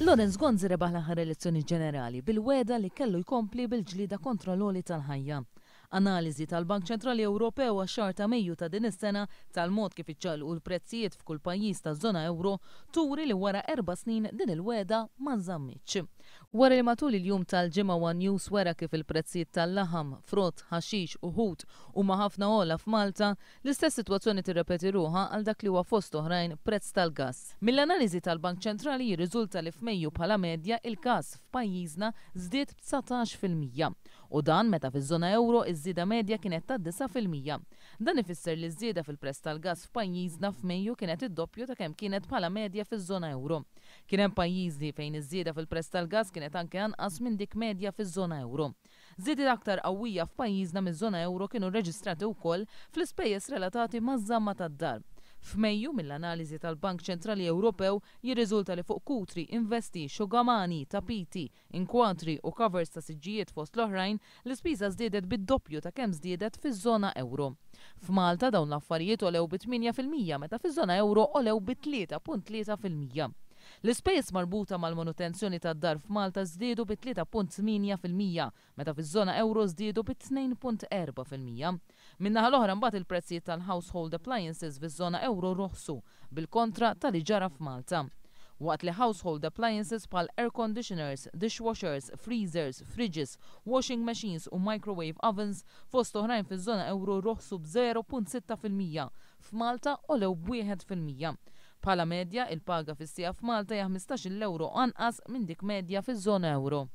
Lorenz Gonzi rebaħ l-aħħar elezzjoni ġenerali bil-weda li kellu jkompli bil-ġlida kontra l-oli tal-ħajja. Analiżi tal-Bank Ċentrali Ewropew għax-xahar ta' Mejju ta' din is-sena tal-mod kif iċċaqlqu l-prezzijiet f'kull pajjiż taż-żona ewro turi li wara 4 snin din il-weda ma nżammitx. Wara li matul il-jum tal-ġimgħa One News wera kif il-prezzijiet tal-laħam, frott, ħaxix u ħut huma ħafna ogħla f'Malta, l-istess sitwazzjoni tirrepeti ruħha għal dak li huwa fost oħrajn prezz tal-gass. Mill-analiżi tal-Bank Ċentrali jirriżulta li f'Mejju bħala medja il-gass f'pajjiżna żdied b'19%. U dan meta fiż-żona ewro iż-żieda medja kienet ta' 9%. Dan ifisser li ż-żieda fil-prezz tal-gass f'pajjiżna f'Mejju kienet id-doppju ta' kemm kienet bħala medja fiż-żona ewro. Kien hemm pajjiżi fejn iż-żieda fil-prezz tal-gass kienet anke anqas minn dik medja fiż-żona ewro. Żiediet aktar qawwija f'pajjiżna miż-żona ewro kienu rreġistrati wkoll fl-ispejjeż relatati maz-zamma tad-djar. F'Mejju mill-analiżi tal-Bank Ċentrali Ewropew jirriżulta li fuq kutri, investi, xogamani, tapiti, inkwadri u covers ta' siġġijiet fost l-oħrajn l-ispiża żdiedet bid-doppju ta' kemm żdiedet fiż-żona ewro. F'Malta dawn l-affarijiet olew b'8% meta fiż-żona ewro olew b'3.3%. L-ispejjeż marbuta mal-manutenzjoni tad-dar f'Malta żdiedu b'3.8% meta fiż-żona ewro żdiedu b'2.4%. Min-naħa l-oħra mbagħad il-prezzijiet tal-household appliances fiż-żona ewro roħsu bil-kontra tal-li ġara f'Malta. Waqt li household appliances bħal air conditioners, dishwashers, freezers, fridges, washing machines u microwave ovens fost oħrajn fiż-żona ewro roħsu b'0.6%, f'Malta olew b'1%. Bħala medja il-paga fis-sija f'Malta hija 15 euro anqas minn dik medja fiż-żona ewro.